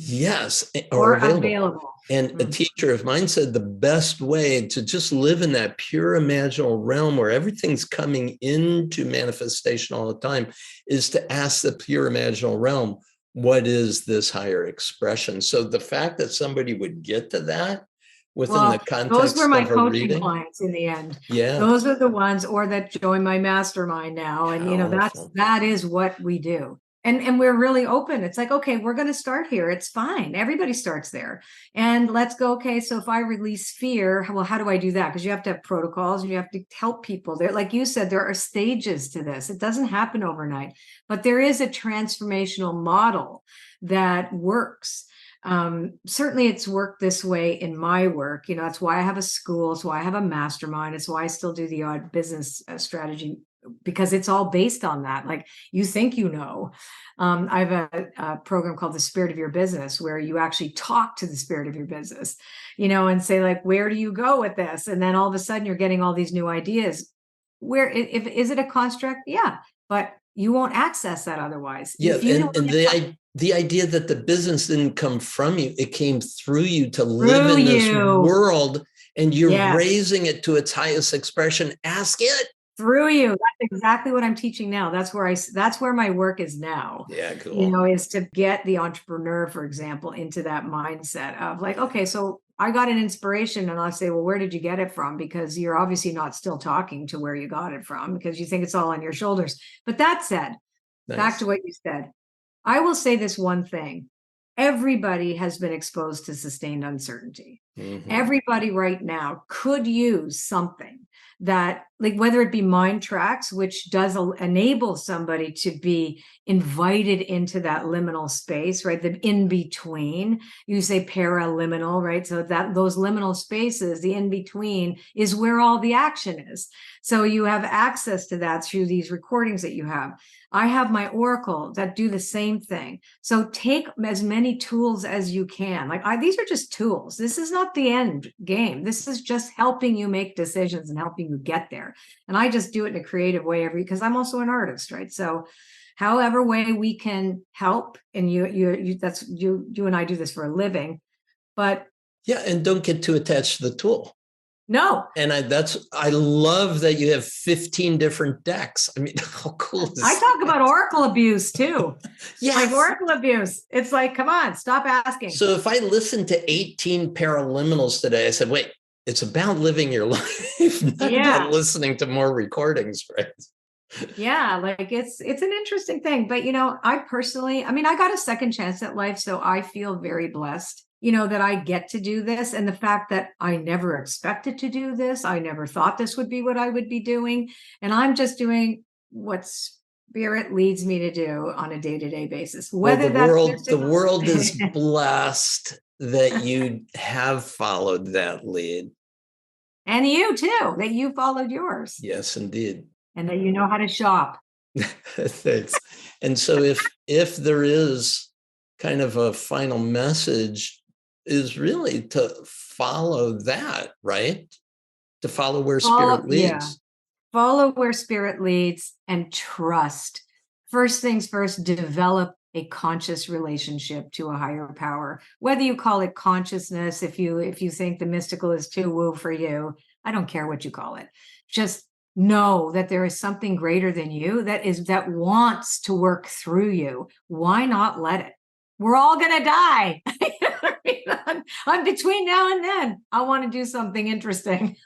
Yes, or available. And a teacher of mine said the best way to just live in that pure imaginal realm where everything's coming into manifestation all the time is to ask the pure imaginal realm, what is this higher expression? So the fact that somebody would get to that within the context those were my of a coaching reading clients in the end. Yeah. Those are the ones, or that join my mastermind now. And that is what we do. And we're really open. It's like, okay, we're going to start here. It's fine. Everybody starts there. And let's go, okay, so if I release fear, well, how do I do that? Because you have to have protocols and you have to help people. There, like you said, there are stages to this. It doesn't happen overnight, but there is a transformational model that works. Certainly it's worked this way in my work. That's why I have a school. It's why I have a mastermind. It's why I still do the odd business strategy, because it's all based on that. Like, you think I have a program called The Spirit of Your Business, where you actually talk to the spirit of your business, and say, like, where do you go with this? And then all of a sudden you're getting all these new ideas. Is it a construct? Yeah, but you won't access that otherwise. Yeah, If you and the idea that the business didn't come from you, it came through you to live through in this you. world, and you're Yes. raising it to its highest expression. Ask it. Through you. That's exactly what I'm teaching now. That's where my work is now. Yeah, cool. Is to get the entrepreneur, for example, into that mindset of like, okay, so I got an inspiration, and I'll say, well, where did you get it from? Because you're obviously not still talking to where you got it from, because you think it's all on your shoulders. But that said, Nice. Back to what you said, I will say this one thing. Everybody has been exposed to sustained uncertainty. Mm-hmm. Everybody right now could use something that, like, whether it be MINDTRX, which does enable somebody to be invited into that liminal space, right? The in between. You say paraliminal, right? So that those liminal spaces, the in between, is where all the action is. So you have access to that through these recordings that you have. I have my oracle that do the same thing. So take as many tools as you can. Like, these are just tools. This is not the end game. This is just helping you make decisions and helping you get there. And I just do it in a creative way because I'm also an artist, right? So however way we can help, and you and I do this for a living, but yeah, and don't get too attached to the tool. No. And I love that you have 15 different decks. I mean, how cool is I talk about oracle abuse too. Yes. Like oracle abuse. It's like, come on, stop asking. So if I listened to 18 Paraliminals today, I said, wait, it's about living your life, not about listening to more recordings, right? Yeah, like it's an interesting thing. But, I personally, I got a second chance at life. So I feel very blessed, that I get to do this. And the fact that I never expected to do this, I never thought this would be what I would be doing. And I'm just doing what spirit leads me to do on a day-to-day basis. Whether the world is blessed that you have followed that lead. And you too, that you followed yours. Yes, indeed. And that you know how to shop. Thanks. And so if there is kind of a final message, is really to follow that, right? To follow where spirit leads. Yeah. Follow where spirit leads and trust. First things first, develop a conscious relationship to a higher power. Whether you call it consciousness, if you think the mystical is too woo for you, I don't care what you call it. Just know that there is something greater than you that wants to work through you. Why not let it? We're all gonna die. I'm between now and then. I want to do something interesting.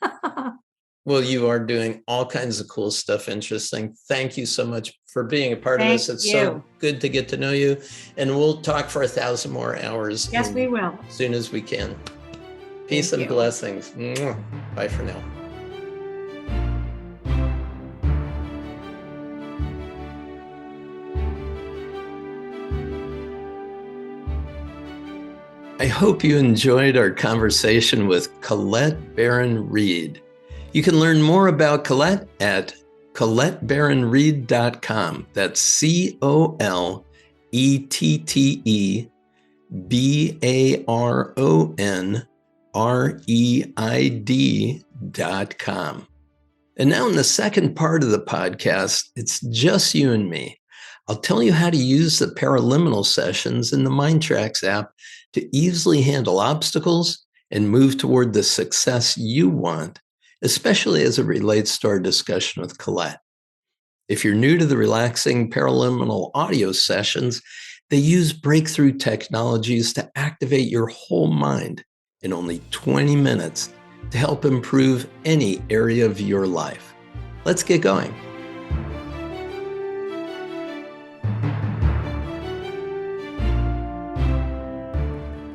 Well, you are doing all kinds of cool stuff, interesting. Thank you so much for being a part of this. It's so good to get to know you. And we'll talk for 1,000 more hours. Yes, we will. As soon as we can. Peace and blessings. Bye for now. I hope you enjoyed our conversation with Colette Baron-Reid. You can learn more about Colette at ColetteBaron-Reid.com. That's ColetteBaron-Reid.com. And now in the second part of the podcast, it's just you and me. I'll tell you how to use the Paraliminal sessions in the MINDTRX app to easily handle obstacles and move toward the success you want, especially as it relates to our discussion with Colette. If you're new to the relaxing Paraliminal audio sessions, they use breakthrough technologies to activate your whole mind in only 20 minutes to help improve any area of your life. Let's get going.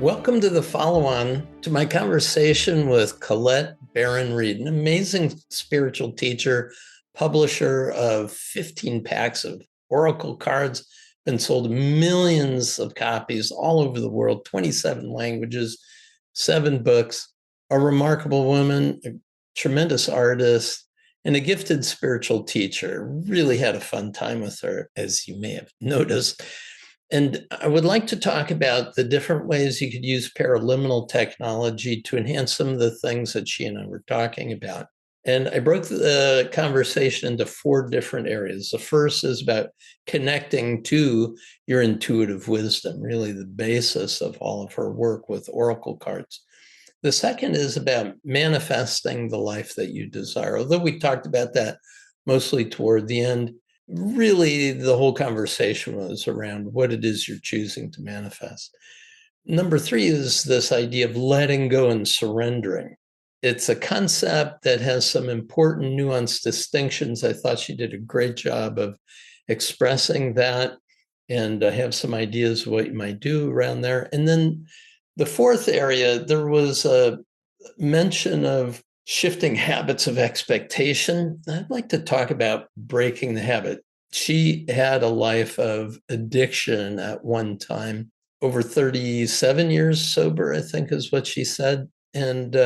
Welcome to the follow-on to my conversation with Colette Baron-Reid, an amazing spiritual teacher, publisher of 15 packs of oracle cards, been sold millions of copies all over the world, 27 languages, 7 books, a remarkable woman, a tremendous artist, and a gifted spiritual teacher. Really had a fun time with her, as you may have noticed. And I would like to talk about the different ways you could use paraliminal technology to enhance some of the things that she and I were talking about. And I broke the conversation into 4 different areas. The first is about connecting to your intuitive wisdom, really the basis of all of her work with oracle cards. The second is about manifesting the life that you desire. Although we talked about that mostly toward the end, really the whole conversation was around what it is you're choosing to manifest. Number 3 is this idea of letting go and surrendering. It's a concept that has some important nuanced distinctions. I thought she did a great job of expressing that, and I have some ideas of what you might do around there. And then the 4th area, there was a mention of shifting habits of expectation. I'd like to talk about breaking the habit. She had a life of addiction at one time, over 37 years sober, I think is what she said. And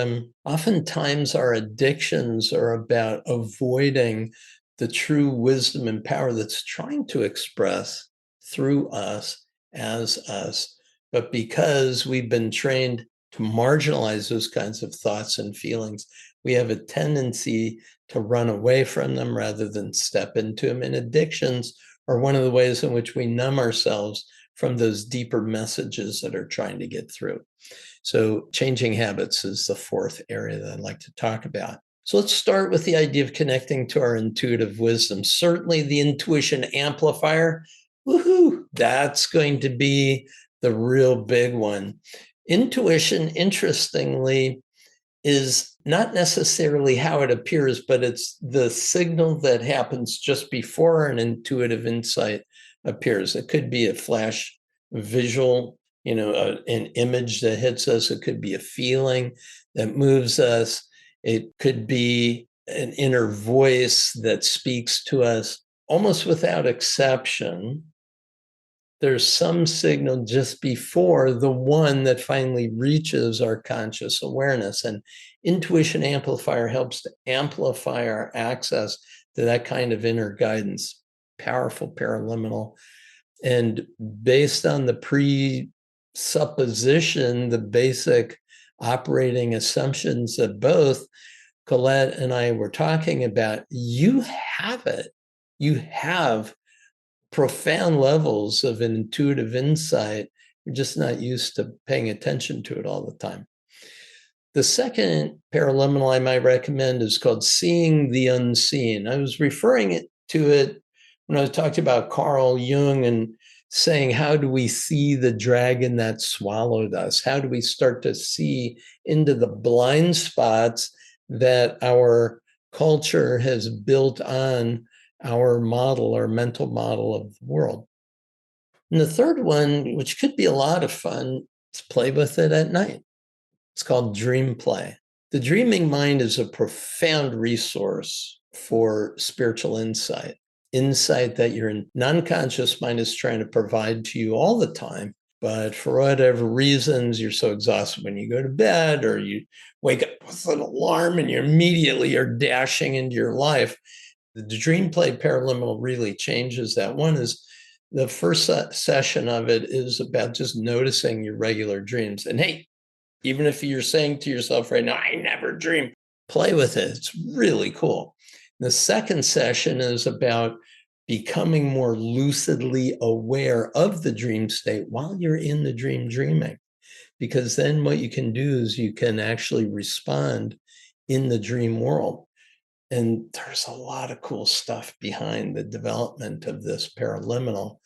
oftentimes our addictions are about avoiding the true wisdom and power that's trying to express through us as us. But because we've been trained to marginalize those kinds of thoughts and feelings, we have a tendency to run away from them rather than step into them. And addictions are one of the ways in which we numb ourselves from those deeper messages that are trying to get through. So changing habits is the 4th area that I'd like to talk about. So let's start with the idea of connecting to our intuitive wisdom. Certainly the intuition amplifier, woohoo, that's going to be the real big one. Intuition, interestingly, is not necessarily how it appears, but it's the signal that happens just before an intuitive insight appears. It could be a flash visual, an image that hits us. It could be a feeling that moves us. It could be an inner voice that speaks to us. Almost without exception, there's some signal just before the one that finally reaches our conscious awareness. And intuition amplifier helps to amplify our access to that kind of inner guidance. Powerful paraliminal. And based on the presupposition, the basic operating assumptions of both Colette and I were talking about, you have it. You have profound levels of an intuitive insight. You're just not used to paying attention to it all the time. The second paraliminal I might recommend is called Seeing the Unseen. I was referring to it when I was talking about Carl Jung and saying, how do we see the dragon that swallowed us? How do we start to see into the blind spots that our culture has built on our model, our mental model of the world? And the third one, which could be a lot of fun, is play with it at night. It's called dream play. The dreaming mind is a profound resource for spiritual insight that your non-conscious mind is trying to provide to you all the time. But for whatever reasons, you're so exhausted when you go to bed, or you wake up with an alarm and you immediately are dashing into your life. The dream play paraliminal really changes that. One is the first session of it is about just noticing your regular dreams. And hey, even if you're saying to yourself right now, I never dream, play with it. It's really cool. The second session is about becoming more lucidly aware of the dream state while you're in the dream dreaming. Because then what you can do is you can actually respond in the dream world. And there's a lot of cool stuff behind the development of this paraliminal.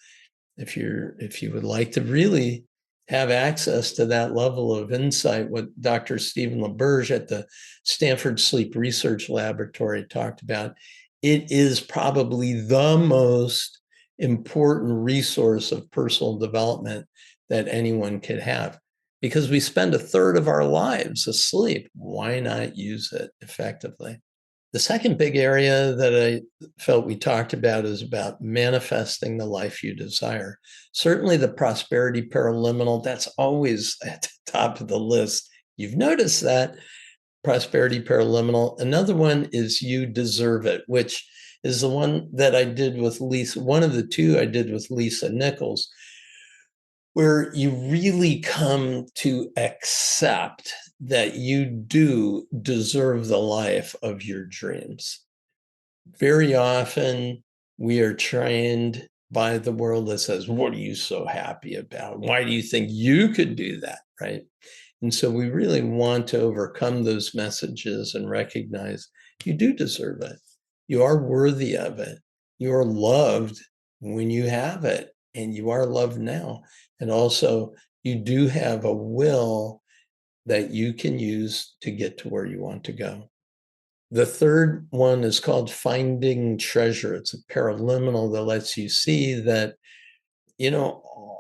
If you would like to really have access to that level of insight, what Dr. Stephen LaBerge at the Stanford Sleep Research Laboratory talked about, it is probably the most important resource of personal development that anyone could have. Because we spend a third of our lives asleep. Why not use it effectively? The second big area that I felt we talked about is about manifesting the life you desire. Certainly the prosperity paraliminal, that's always at the top of the list. You've noticed that. Prosperity paraliminal. Another one is you deserve it, which is the one that I did with Lisa. One of the two I did with Lisa Nichols, where you really come to accept that you do deserve the life of your dreams. Very often we are trained by the world that says, what are you so happy about? Why do you think you could do that, right? And so we really want to overcome those messages and recognize you do deserve it. You are worthy of it. You are loved when you have it, and you are loved now. And also, you do have a will that you can use to get to where you want to go. The third one is called finding treasure. It's a paraliminal that lets you see that,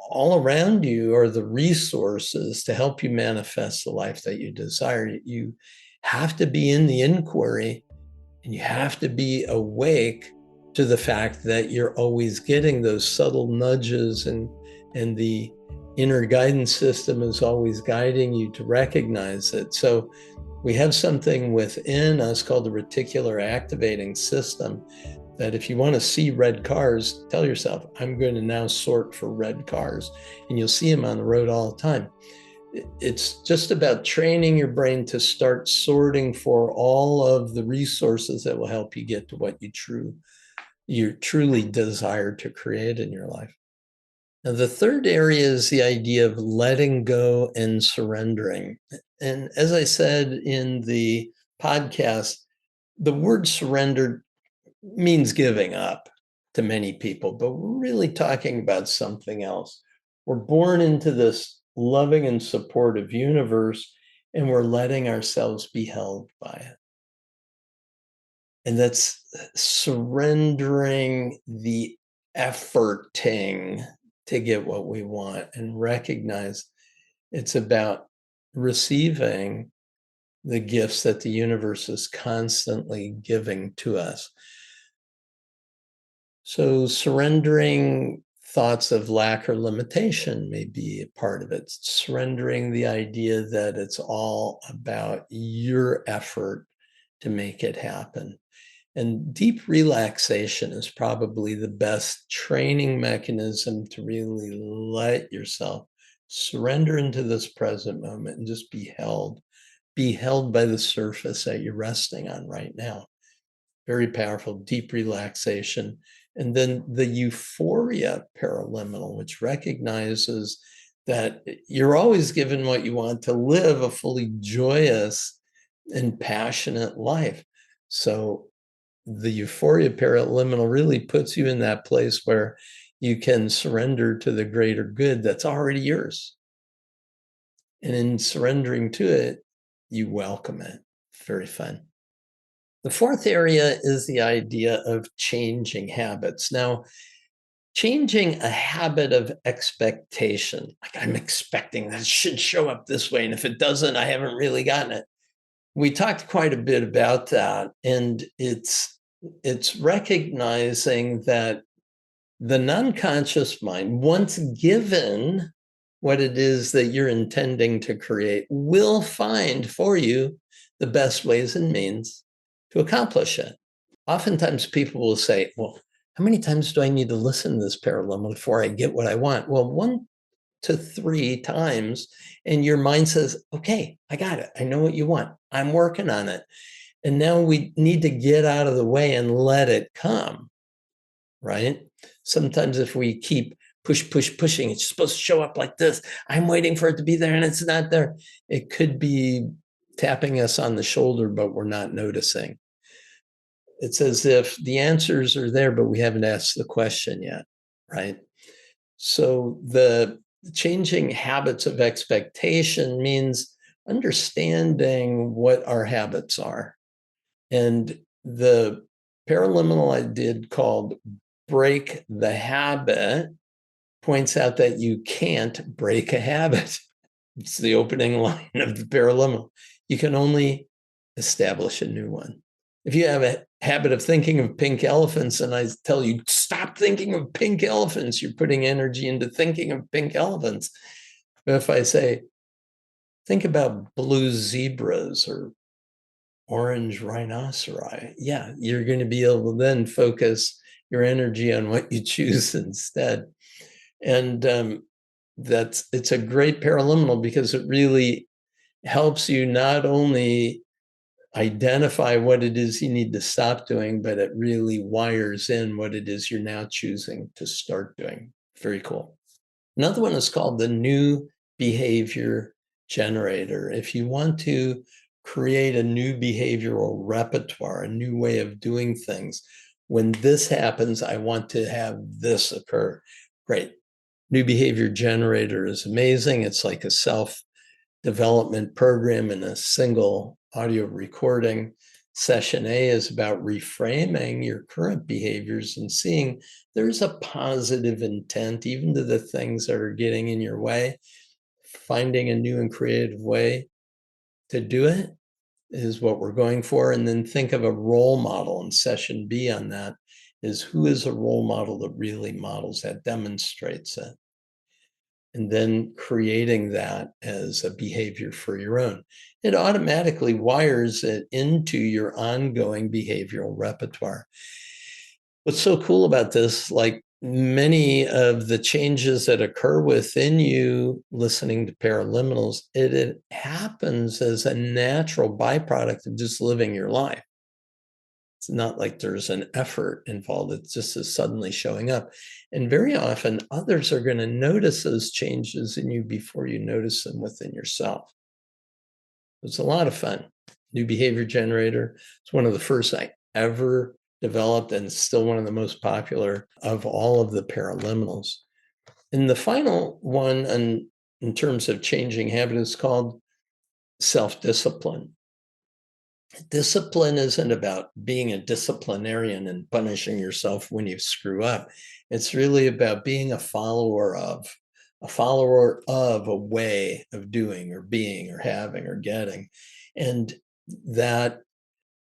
all around you are the resources to help you manifest the life that you desire. You have to be in the inquiry, and you have to be awake to the fact that you're always getting those subtle nudges, and the inner guidance system is always guiding you to recognize it. So we have something within us called the reticular activating system that if you want to see red cars, tell yourself, I'm going to now sort for red cars. And you'll see them on the road all the time. It's just about training your brain to start sorting for all of the resources that will help you get to what you truly desire to create in your life. Now, the third area is the idea of letting go and surrendering. And as I said in the podcast, the word surrender means giving up to many people, but we're really talking about something else. We're born into this loving and supportive universe, and we're letting ourselves be held by it. And that's surrendering the efforting to get what we want, and recognize it's about receiving the gifts that the universe is constantly giving to us. So surrendering thoughts of lack or limitation may be a part of it. Surrendering the idea that it's all about your effort to make it happen. And deep relaxation is probably the best training mechanism to really let yourself surrender into this present moment and just be held by the surface that you're resting on right now. Very powerful, deep relaxation. And then the Euphoria paraliminal, which recognizes that you're always given what you want to live a fully joyous and passionate life. So the Euphoria paraliminal really puts you in that place where you can surrender to the greater good that's already yours. And in surrendering to it, you welcome it. Very fun. The fourth area is the idea of changing habits. Now, changing a habit of expectation, like I'm expecting that it should show up this way, and if it doesn't, I haven't really gotten it. We talked quite a bit about that, and it's recognizing that the non-conscious mind, once given what it is that you're intending to create, will find for you the best ways and means to accomplish it. Oftentimes people will say, well, how many times do I need to listen to this paraliminal before I get what I want? Well, 1 to 3 times, and your mind says, okay, I got it. I know what you want. I'm working on it. And now we need to get out of the way and let it come, right? Sometimes if we keep pushing, it's supposed to show up like this. I'm waiting for it to be there and it's not there. It could be tapping us on the shoulder, but we're not noticing. It's as if the answers are there, but we haven't asked the question yet, right? So the changing habits of expectation means understanding what our habits are. And the paraliminal I did called Break the Habit points out that you can't break a habit. It's the opening line of the paraliminal. You can only establish a new one. If you have a habit of thinking of pink elephants and I tell you, stop thinking of pink elephants, you're putting energy into thinking of pink elephants. But if I say, think about blue zebras or orange rhinoceri, yeah, you're going to be able to then focus your energy on what you choose instead. And it's a great paraliminal because it really helps you not only identify what it is you need to stop doing, but it really wires in what it is you're now choosing to start doing. Very cool. Another one is called the new behavior generator. If you want to create a new behavioral repertoire, a new way of doing things, when this happens, I want to have this occur. Great. New behavior generator is amazing. It's like a self-development program in a single audio recording. Session A is about reframing your current behaviors and seeing there's a positive intent, even to the things that are getting in your way. Finding a new and creative way to do it is what we're going for. And then think of a role model. And session B on that is, who is a role model that really models that, demonstrates it? And then creating that as a behavior for your own. It automatically wires it into your ongoing behavioral repertoire. What's so cool about this, like many of the changes that occur within you listening to Paraliminals, it happens as a natural byproduct of just living your life. It's not like there's an effort involved. It just is suddenly showing up. And very often others are going to notice those changes in you before you notice them within yourself. It's a lot of fun. New behavior generator. It's one of the first I ever developed, and it's still one of the most popular of all of the Paraliminals. And the final one in terms of changing habit is called self-discipline. Discipline isn't about being a disciplinarian and punishing yourself when you screw up. It's really about being a follower of a way of doing or being or having or getting. And that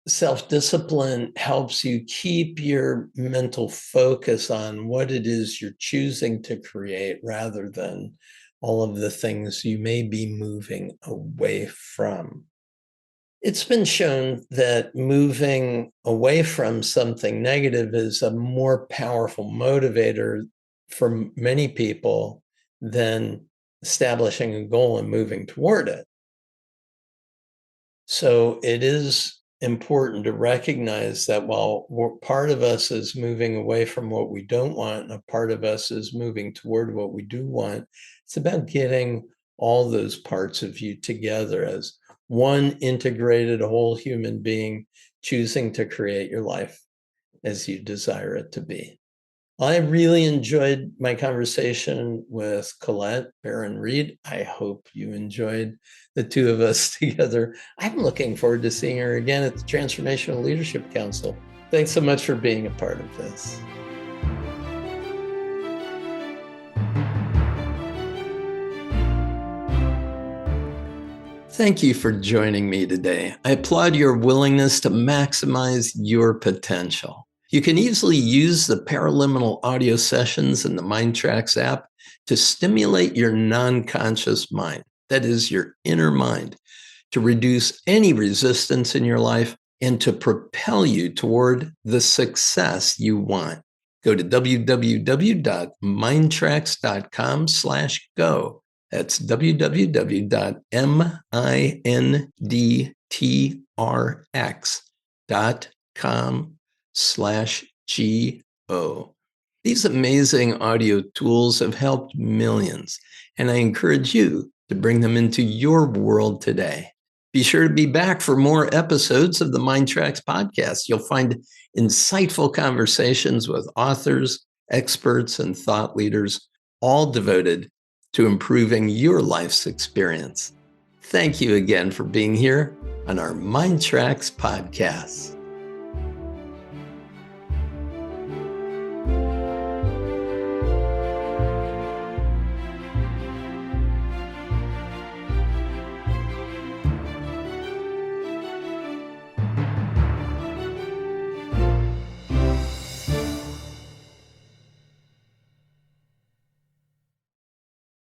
self-discipline helps you keep your mental focus on what it is you're choosing to create rather than all of the things you may be moving away from. It's been shown that moving away from something negative is a more powerful motivator for many people than establishing a goal and moving toward it. So it is important to recognize that while part of us is moving away from what we don't want, and a part of us is moving toward what we do want, it's about getting all those parts of you together as one integrated whole human being, choosing to create your life as you desire it to be. I really enjoyed my conversation with Colette Baron-Reid. I hope you enjoyed the two of us together. I'm looking forward to seeing her again at the Transformational Leadership Council. Thanks so much for being a part of this. Thank you for joining me today. I applaud your willingness to maximize your potential. You can easily use the Paraliminal audio sessions in the MINDTRX app to stimulate your non-conscious mind, that is your inner mind, to reduce any resistance in your life and to propel you toward the success you want. Go to www.mindtrx.com/go. That's www.mindtrx.com/go. These amazing audio tools have helped millions, and I encourage you to bring them into your world today. Be sure to be back for more episodes of the MINDTRX podcast. You'll find insightful conversations with authors, experts, and thought leaders, all devoted to improving your life's experience. Thank you again for being here on our MINDTRX podcast.